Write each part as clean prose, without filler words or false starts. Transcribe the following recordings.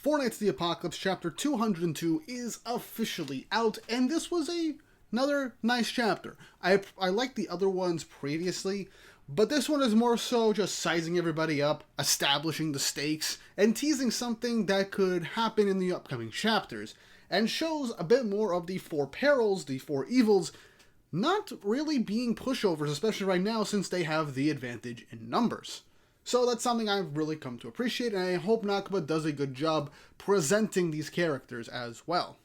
Four Knights of the Apocalypse, Chapter 202 is officially out, and this was another nice chapter. I liked the other ones previously, but this one is more so just sizing everybody up, establishing the stakes, and teasing something that could happen in the upcoming chapters, and shows a bit more of the four perils, the four evils, not really being pushovers, especially right now since they have the advantage in numbers. So that's something I've really come to appreciate, and I hope Nakaba does a good job presenting these characters as well.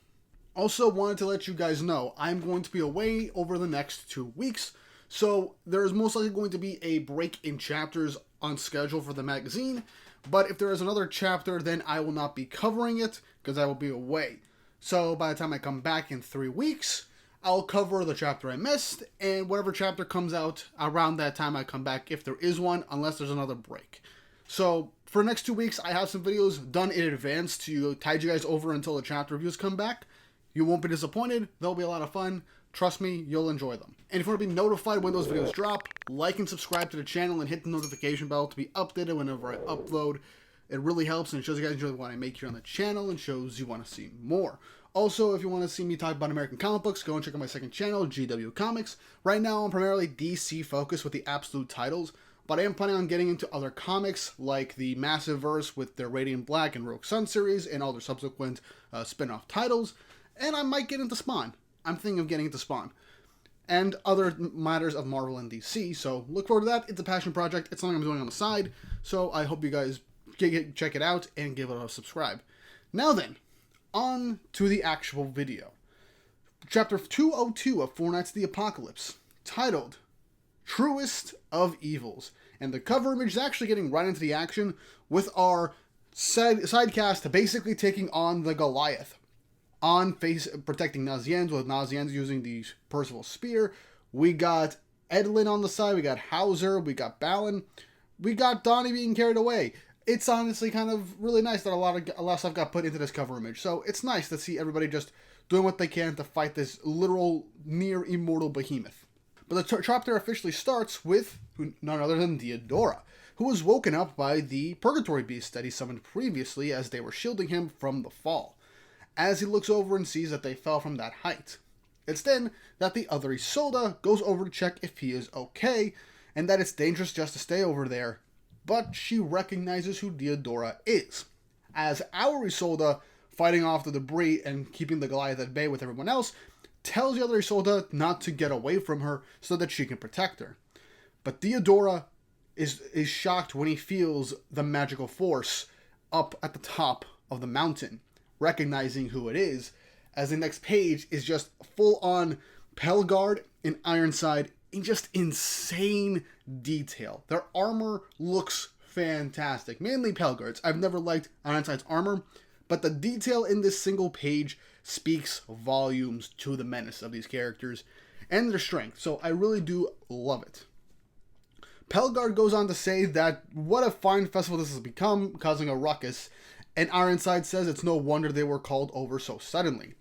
Also wanted to let you guys know, I'm going to be away over the next 2 weeks, so there's most likely going to be a break in chapters on schedule for the magazine, but if there is another chapter, then I will not be covering it, because I will be away. So by the time I come back in 3 weeks, I'll cover the chapter I missed, and whatever chapter comes out around that time I come back, if there is one, unless there's another break. So, for the next 2 weeks, I have some videos done in advance to tide you guys over until the chapter reviews come back. You won't be disappointed, they'll be a lot of fun. Trust me, you'll enjoy them. And if you want to be notified when those videos drop, like and subscribe to the channel and hit the notification bell to be updated whenever I upload. It really helps, and it shows you guys enjoy what I make here on the channel and shows you want to see more. Also, if you want to see me talk about American comic books, go and check out my second channel, GW Comics. Right now, I'm primarily DC focused with the absolute titles, but I am planning on getting into other comics, like the Massive Verse with their Radiant Black and Rogue Sun series, and all their subsequent spin-off titles, and I might get into Spawn. I'm thinking of getting into Spawn. And other matters of Marvel and DC, so look forward to that. It's a passion project, it's something I'm doing on the side, so I hope you guys check it out and give it a subscribe. Now then, on to the actual video. Chapter 202 of Four Knights of the Apocalypse, titled Truest of Evils. And the cover image is actually getting right into the action with our sidecast basically taking on the Goliath. On face protecting Nazians, with Nazians using the Percival spear. We got Edlin on the side, we got Hauser, we got Balin, we got Donnie being carried away. It's honestly kind of really nice that a lot of stuff got put into this cover image. So it's nice to see everybody just doing what they can to fight this literal, near immortal behemoth. But the chapter officially starts with none other than Diodora, who was woken up by the Purgatory Beast that he summoned previously as they were shielding him from the fall. As he looks over and sees that they fell from that height. It's then that the other Isolde goes over to check if he is okay, and that it's dangerous just to stay over there. But she recognizes who Diodora is, as our Isolde, fighting off the debris and keeping the Goliath at bay with everyone else, tells the other Isolde not to get away from her so that she can protect her. But Diodora is shocked when he feels the magical force up at the top of the mountain, recognizing who it is, as the next page is just full-on Pelgard and Ironside in just insane detail. Their armor looks fantastic. Mainly Pelgard's. I've never liked Ironside's armor, but the detail in this single page speaks volumes to the menace of these characters and their strength, so I really do love it. Pelgard goes on to say that what a fine festival this has become, causing a ruckus, and Ironside says it's no wonder they were called over so suddenly.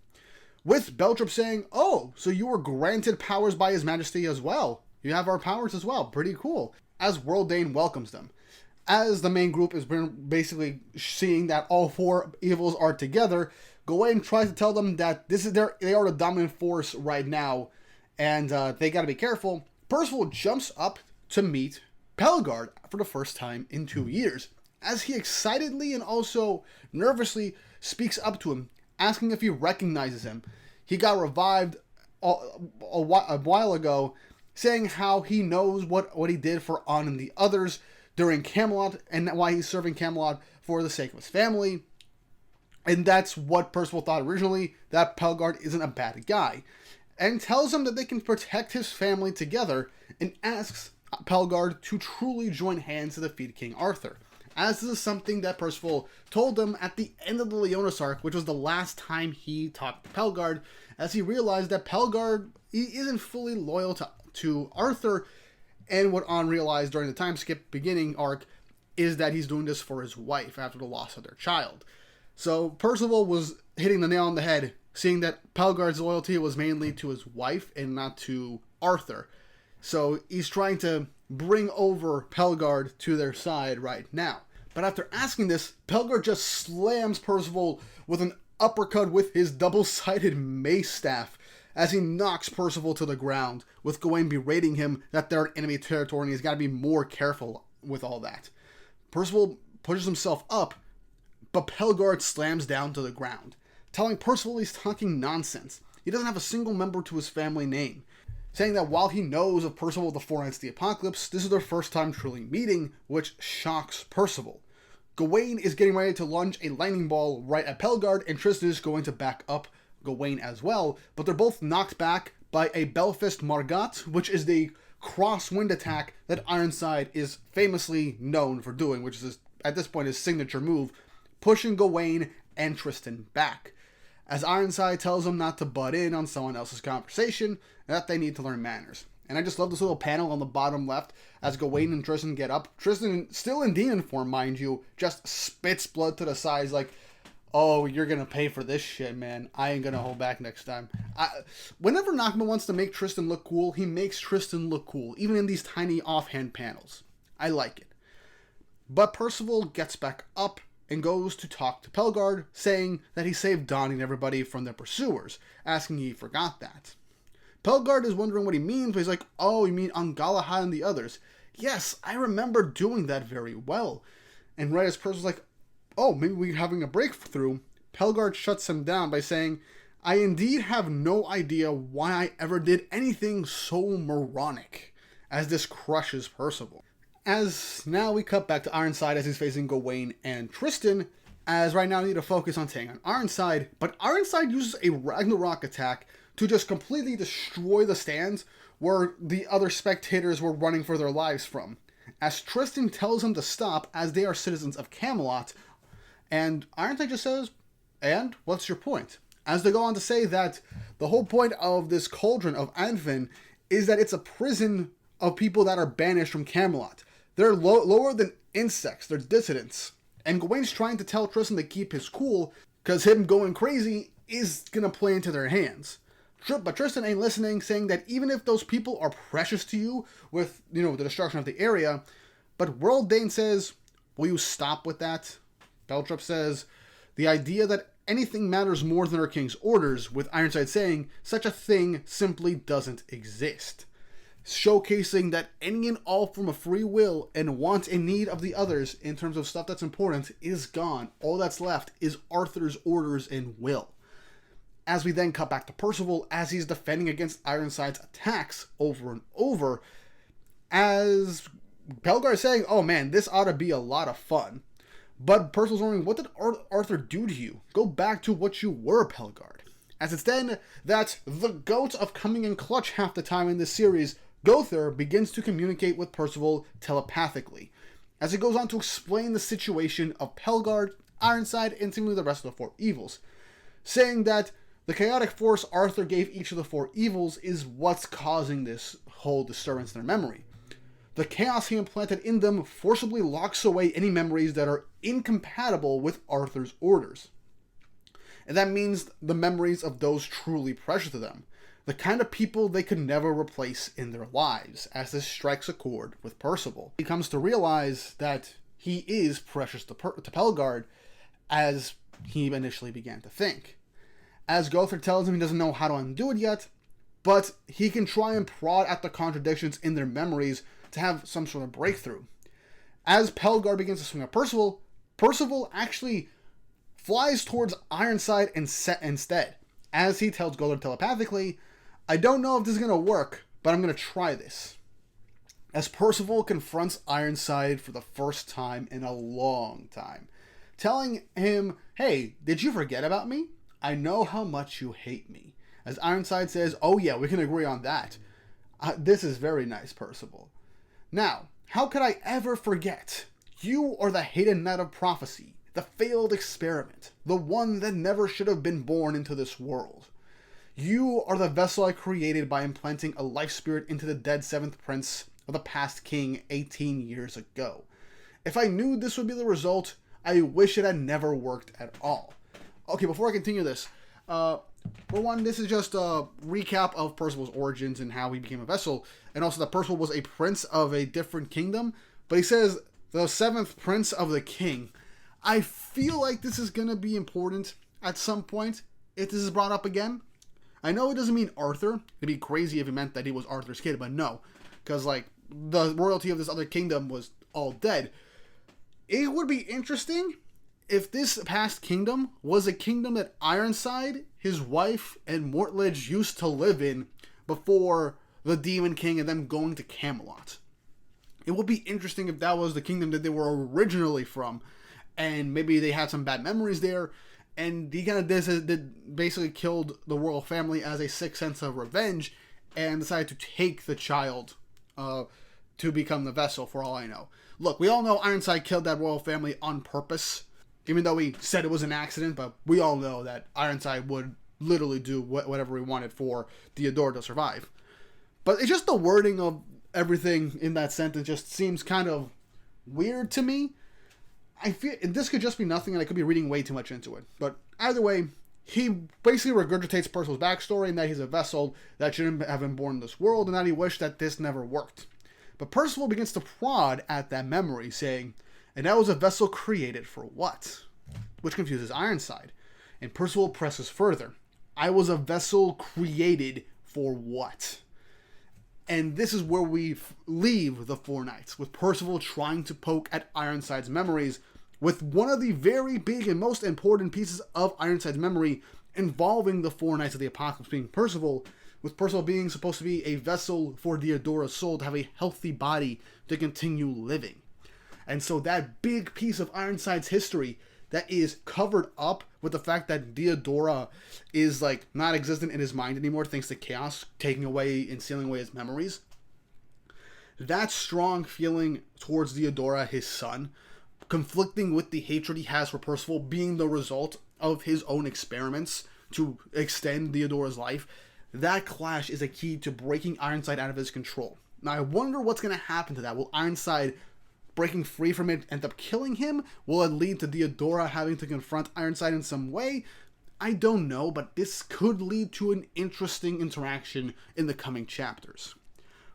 With Beltrop saying, "Oh, so you were granted powers by His Majesty as well. You have our powers as well. Pretty cool." As Worldane welcomes them. As the main group is basically seeing that all four evils are together, Gawain tries to tell them that they are the dominant force right now, and they gotta be careful. Percival jumps up to meet Pelgard for the first time in 2 years, as he excitedly and also nervously speaks up to him, asking if he recognizes him. He got revived a while ago, saying how he knows what he did for On and the others during Camelot, and why he's serving Camelot for the sake of his family. And that's what Percival thought originally, that Pelgard isn't a bad guy. And tells him that they can protect his family together, and asks Pelgard to truly join hands to defeat King Arthur. As this is something that Percival told him at the end of the Leonis arc, which was the last time he talked to Pelgard, as he realized that Pelgard isn't fully loyal to Arthur, and what On realized during the time skip beginning arc is that he's doing this for his wife after the loss of their child. So Percival was hitting the nail on the head, seeing that Pelgard's loyalty was mainly to his wife and not to Arthur. So he's trying to bring over Pelgard to their side right now. But after asking this, Pelgard just slams Percival with an uppercut with his double-sided mace staff as he knocks Percival to the ground, with Gawain berating him that they're in enemy territory and he's got to be more careful with all that. Percival pushes himself up, but Pelgard slams down to the ground, telling Percival he's talking nonsense. He doesn't have a single member to his family name, saying that while he knows of Percival the Four Knights of the Apocalypse, this is their first time truly meeting, which shocks Percival. Gawain is getting ready to launch a lightning ball right at Pelgard, and Tristan is going to back up Gawain as well, but they're both knocked back by a Belfast Margat, which is the crosswind attack that Ironside is famously known for doing, which is, at this point, his signature move, pushing Gawain and Tristan back, as Ironside tells him not to butt in on someone else's conversation, and that they need to learn manners. And I just love this little panel on the bottom left as Gawain and Tristan get up. Tristan, still in demon form, mind you, just spits blood to the sides like, oh, you're going to pay for this shit, man. I ain't going to hold back next time. Whenever Nakama wants to make Tristan look cool, he makes Tristan look cool, even in these tiny offhand panels. I like it. But Percival gets back up and goes to talk to Pelgard, saying that he saved Donnie and everybody from their pursuers, asking if he forgot that. Pelgard is wondering what he means, but he's like, oh, you mean Galahad and the others? Yes, I remember doing that very well. And right as Percival's like, oh, maybe we're having a breakthrough, Pelgard shuts him down by saying, I indeed have no idea why I ever did anything so moronic, as this crushes Percival. As now we cut back to Ironside as he's facing Gawain and Tristan, as right now we need to focus on taking on Ironside, but Ironside uses a Ragnarok attack to just completely destroy the stands where the other spectators were running for their lives from, as Tristan tells him to stop as they are citizens of Camelot, and Ironside just says, and what's your point? As they go on to say that the whole point of this cauldron of Anfin is that it's a prison of people that are banished from Camelot. They're lower than insects, they're dissidents. And Gawain's trying to tell Tristan to keep his cool, because him going crazy is going to play into their hands. But Tristan ain't listening, saying that even if those people are precious to you with, the destruction of the area, but World Dane says, will you stop with that? Beltrop says, the idea that anything matters more than our king's orders, with Ironside saying, such a thing simply doesn't exist. Showcasing that any and all form of free will and want and need of the others in terms of stuff that's important is gone. All that's left is Arthur's orders and will. As we then cut back to Percival as he's defending against Ironside's attacks over and over, as Pelgard is saying, oh man, this ought to be a lot of fun. But Percival's wondering, what did Arthur do to you? Go back to what you were, Pelgard. As it's then that the goat of coming in clutch half the time in this series, Gowther, begins to communicate with Percival telepathically, as it goes on to explain the situation of Pelgard, Ironside, and seemingly the rest of the four evils, saying that the chaotic force Arthur gave each of the four evils is what's causing this whole disturbance in their memory. The chaos he implanted in them forcibly locks away any memories that are incompatible with Arthur's orders. And that means the memories of those truly precious to them, the kind of people they could never replace in their lives, as this strikes a chord with Percival. He comes to realize that he is precious to Pelgard, as he initially began to think. As Gowther tells him he doesn't know how to undo it yet, but he can try and prod at the contradictions in their memories to have some sort of breakthrough. As Pelgard begins to swing at Percival, Percival actually flies towards Ironside instead, as he tells Gowther telepathically, I don't know if this is going to work, but I'm going to try this. As Percival confronts Ironside for the first time in a long time, telling him, hey, did you forget about me? I know how much you hate me. As Ironside says, oh yeah, we can agree on that. This is very nice, Percival. Now, how could I ever forget? You are the hated knight of prophecy, the failed experiment, the one that never should have been born into this world. You are the vessel I created by implanting a life spirit into the dead seventh prince of the past king 18 years ago. If I knew this would be the result, I wish it had never worked at all. Okay, before I continue this, for one, this is just a recap of Percival's origins and how he became a vessel, and also that Percival was a prince of a different kingdom, but he says the 7th Prince of the King. I feel like this is going to be important at some point if this is brought up again. I know it doesn't mean Arthur. It'd be crazy if it meant that he was Arthur's kid, but no. Because, like, the royalty of this other kingdom was all dead. It would be interesting if this past kingdom was a kingdom that Ironside, his wife, and Mortledge used to live in before the Demon King and them going to Camelot. It would be interesting if that was the kingdom that they were originally from, and maybe they had some bad memories there, and he kind of did basically killed the royal family as a sick sense of revenge, and decided to take the child to become the vessel, for all I know. Look, we all know Ironside killed that royal family on purpose, even though he said it was an accident, but we all know that Ironside would literally do whatever he wanted for Diodora to survive. But it's just the wording of everything in that sentence just seems kind of weird to me. I feel this could just be nothing, and I could be reading way too much into it. But either way, he basically regurgitates Percival's backstory, and that he's a vessel that shouldn't have been born in this world, and that he wished that this never worked. But Percival begins to prod at that memory, saying, "And that was a vessel created for what?" Which confuses Ironside. And Percival presses further. "I was a vessel created for what?" And this is where we leave the Four Knights, with Percival trying to poke at Ironside's memories, with one of the very big and most important pieces of Ironside's memory involving the Four Knights of the Apocalypse being Percival, with Percival being supposed to be a vessel for Diodora's soul to have a healthy body to continue living. And so that big piece of Ironside's history that is covered up with the fact that Diodora is like not existent in his mind anymore thanks to chaos taking away and sealing away his memories. That strong feeling towards Diodora, his son, conflicting with the hatred he has for Percival being the result of his own experiments to extend Diodora's life, that clash is a key to breaking Ironside out of his control. Now I wonder what's going to happen to that. Will Ironside breaking free from it end up killing him? Will it lead to Diodora having to confront Ironside in some way? I don't know, but this could lead to an interesting interaction in the coming chapters.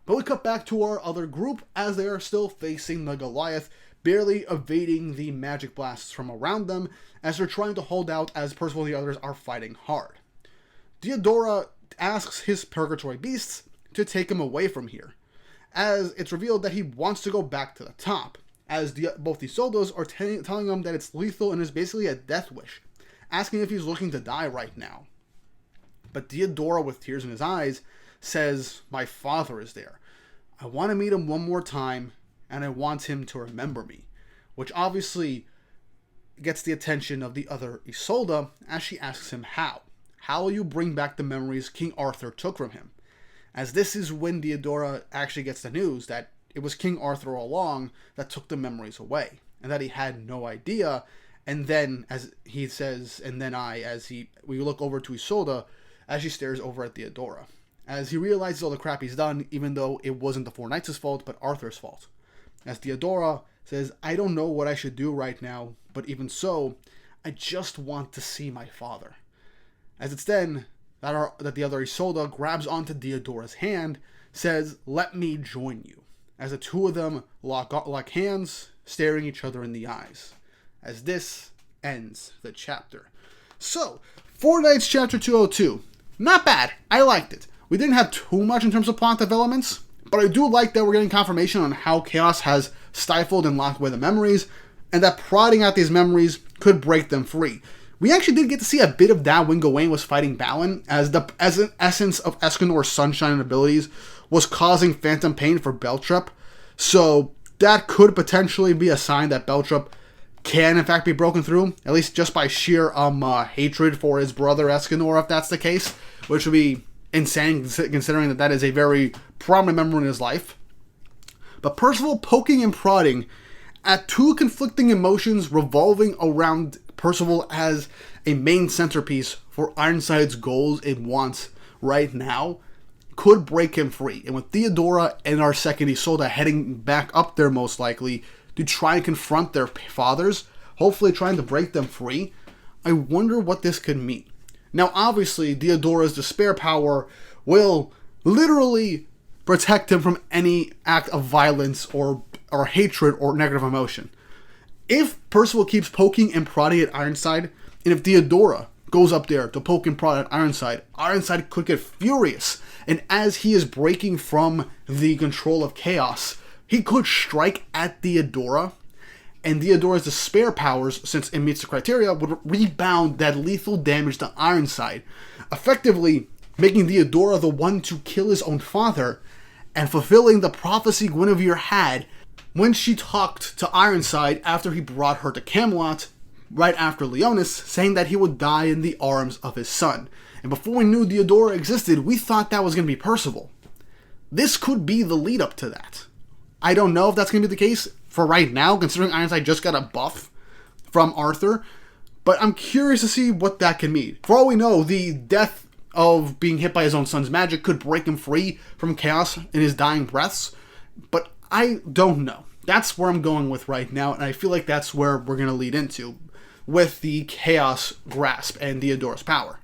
But we cut back to our other group as they are still facing the Goliath, barely evading the magic blasts from around them as they're trying to hold out as Percival and the others are fighting hard. Diodora asks his purgatory beasts to take him away from here, as it's revealed that he wants to go back to the top, as both the Isoldas are telling him that it's lethal and is basically a death wish, asking if he's looking to die right now. But Diodora, with tears in his eyes, says, "My father is there. I want to meet him one more time, and I want him to remember me," which obviously gets the attention of the other Isolda as she asks him how. How will you bring back the memories King Arthur took from him? As this is when Diodora actually gets the news that it was King Arthur all along that took the memories away, and that he had no idea. And then, as he says, and then we look over to Isolda as she stares over at Diodora, as he realizes all the crap he's done, even though it wasn't the Four Knights' fault, but Arthur's fault. As Diodora says, "I don't know what I should do right now, but even so, I just want to see my father." As it's then that the other Isolda grabs onto Diodora's hand, says, "Let me join you," as the two of them lock hands, staring each other in the eyes. As this ends the chapter. So, Four Knights chapter 202. Not bad. I liked it. We didn't have too much in terms of plot developments, but I do like that we're getting confirmation on how chaos has stifled and locked away the memories, and that prodding out these memories could break them free. We actually did get to see a bit of that when Gawain was fighting Balin, as an essence of Escanor's sunshine and abilities was causing phantom pain for Beltrep. So that could potentially be a sign that Beltrep can in fact be broken through, at least just by sheer hatred for his brother Escanor, if that's the case, which would be insane considering that is a very prominent member in his life. But Percival poking and prodding at two conflicting emotions revolving around Percival as a main centerpiece for Ironside's goals and wants right now could break him free. And with Diodora and our second Isolda heading back up there most likely to try and confront their fathers, hopefully trying to break them free, I wonder what this could mean. Now obviously Diodora's despair power will literally protect him from any act of violence or or hatred or negative emotion. If Percival keeps poking and prodding at Ironside, and if Diodora goes up there to poke and prod at Ironside, Ironside could get furious. And as he is breaking from the control of chaos, he could strike at Diodora, and Diodora's despair powers, since it meets the criteria, would rebound that lethal damage to Ironside, effectively making Diodora the one to kill his own father, and fulfilling the prophecy Guinevere had when she talked to Ironside after he brought her to Camelot, right after Leonis, saying that he would die in the arms of his son. And before we knew Diodora existed, we thought that was going to be Percival. This could be the lead up to that. I don't know if that's going to be the case for right now, considering Ironside just got a buff from Arthur, but I'm curious to see what that can mean. For all we know, the death of being hit by his own son's magic could break him free from chaos in his dying breaths, but I don't know. That's where I'm going with right now, and I feel like that's where we're going to lead into with the chaos grasp and Diodora's power.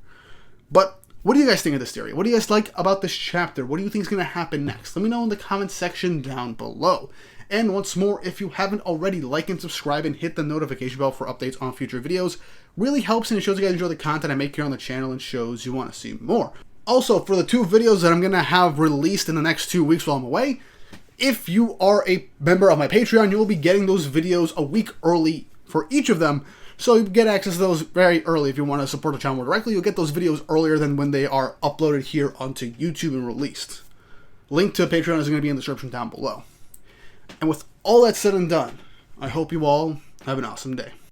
But what do you guys think of this theory? What do you guys like about this chapter? What do you think is going to happen next? Let me know in the comment section down below. And once more, if you haven't already, like and subscribe and hit the notification bell for updates on future videos. Really helps, and it shows you guys enjoy the content I make here on the channel and shows you want to see more. Also, for the 2 videos that I'm going to have released in the next 2 weeks while I'm away, if you are a member of my Patreon, you will be getting those videos a week early for each of them. So you get access to those very early. If you want to support the channel more directly, you'll get those videos earlier than when they are uploaded here onto YouTube and released. Link to Patreon is going to be in the description down below. And with all that said and done, I hope you all have an awesome day.